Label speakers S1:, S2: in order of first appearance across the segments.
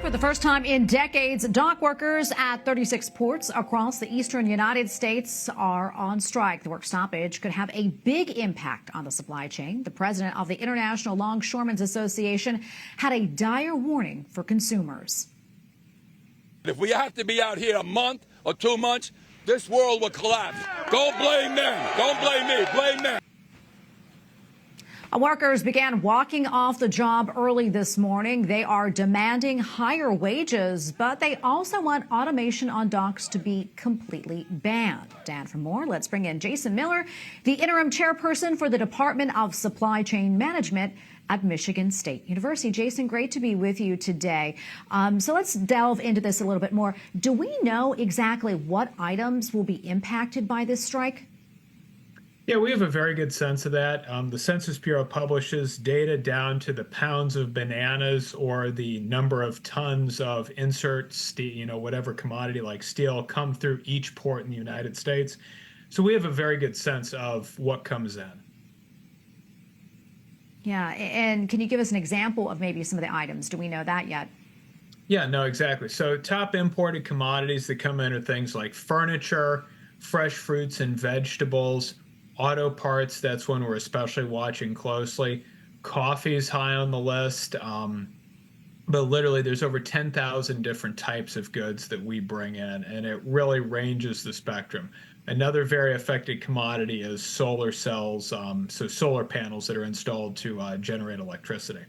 S1: For the first time in decades, dock workers at 36 ports across the eastern United States are on strike. The work stoppage could have a big impact on the supply chain. The president of the International Longshoremen Association had a dire warning for consumers.
S2: If we have to be out here a month or 2 months, this world will collapse. Don't blame them. Don't blame me. Blame them.
S1: Workers began walking off the job early this morning. They are demanding higher wages, but they also want automation on docks to be completely banned. And for more, let's bring in Jason Miller, the interim chairperson for the Department of Supply Chain Management at Michigan State University. Jason, great to be with you today. So let's delve into this a little bit more. Do we know exactly what items will be impacted by this strike?
S3: Yeah, we have a very good sense of that. The Census Bureau publishes data down to the pounds of bananas or the number of tons of insert steel, whatever commodity like steel come through each port in the United States. So we have a very good sense of what comes in.
S1: Yeah, and can you give us an example of maybe some of the items? Do we know that yet?
S3: Yeah, no, exactly. So top imported commodities that come in are things like furniture, fresh fruits and vegetables, auto parts. That's one we're especially watching closely. Coffee is high on the list. But literally there's over 10,000 different types of goods that we bring in, and it really ranges the spectrum. Another very affected commodity is solar cells, so solar panels that are installed to generate electricity.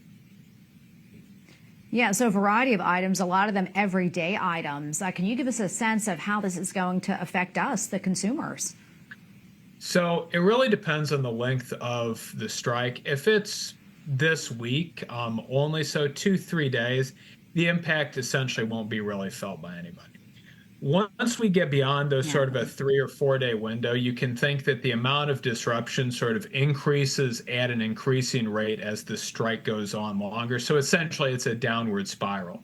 S1: Yeah, so a variety of items, a lot of them everyday items. Can you give us a sense of how this is going to affect us, the consumers?
S3: So it really depends on the length of the strike. If it's this week, only so 2-3 days, the impact essentially won't be really felt by anybody. Once we get beyond those sort of a 3 or 4 day window, you can think that the amount of disruption sort of increases at an increasing rate as the strike goes on longer. So essentially it's a downward spiral.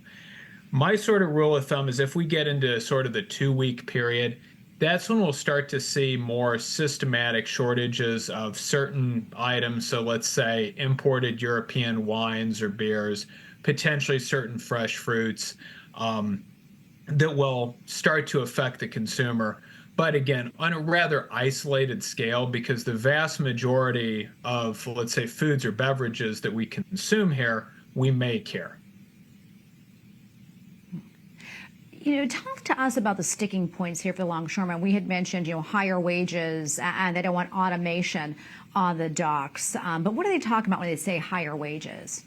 S3: My sort of rule of thumb is if we get into sort of the 2-week period, that's when we'll start to see more systematic shortages of certain items. So let's say imported European wines or beers, potentially certain fresh fruits, that will start to affect the consumer. But again, on a rather isolated scale, because the vast majority of, let's say, foods or beverages that we consume here, we make here.
S1: Talk to us about the sticking points here for the longshoremen. We had mentioned, higher wages, and they don't want automation on the docks. But what are they talking about when they say higher wages?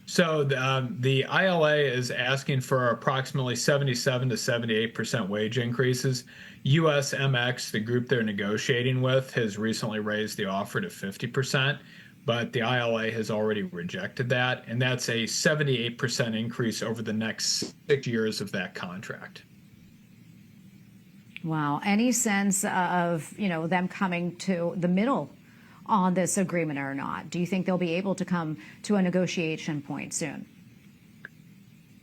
S3: So the ILA is asking for approximately 77 to 78% wage increases. USMX, the group they're negotiating with, has recently raised the offer to 50%. But the ILA has already rejected that, and that's a 78% increase over the next 6 years of that contract.
S1: Wow. Any sense of, them coming to the middle on this agreement or not? Do you think they'll be able to come to a negotiation point soon?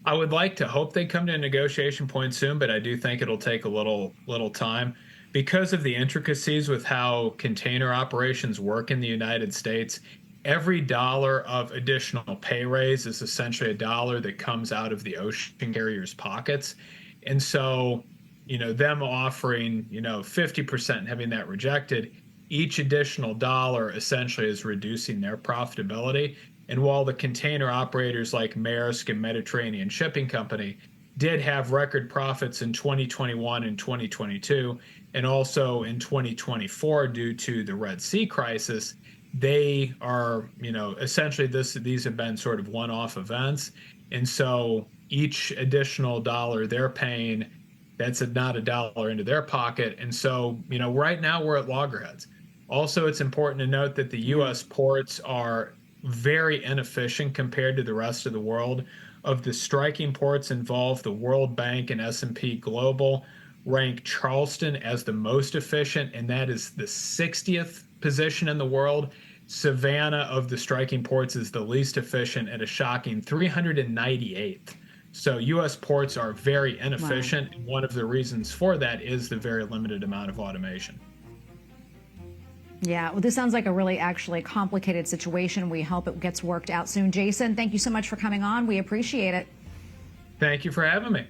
S3: I would like to hope they come to a negotiation point soon, but I do think it'll take a little time. Because of the intricacies with how container operations work in the United States, every dollar of additional pay raise is essentially a dollar that comes out of the ocean carriers' pockets. And so, them offering, 50% and having that rejected, each additional dollar essentially is reducing their profitability. And while the container operators like Maersk and Mediterranean Shipping Company did have record profits in 2021 and 2022, and also in 2024 due to the Red Sea crisis, they are, essentially these have been sort of one-off events. And so each additional dollar they're paying, that's not a dollar into their pocket. And so, right now we're at loggerheads. Also, it's important to note that the U.S. ports are very inefficient compared to the rest of the world. Of the striking ports involved, the World Bank and S&P Global rank Charleston as the most efficient, and that is the 60th position in the world. Savannah of the striking ports is the least efficient at a shocking 398th. So U.S. ports are very inefficient. Wow. And one of the reasons for that is the very limited amount of automation.
S1: Yeah, well, this sounds like a really actually complicated situation. We hope it gets worked out soon. Jason, thank you so much for coming on. We appreciate it.
S3: Thank you for having me.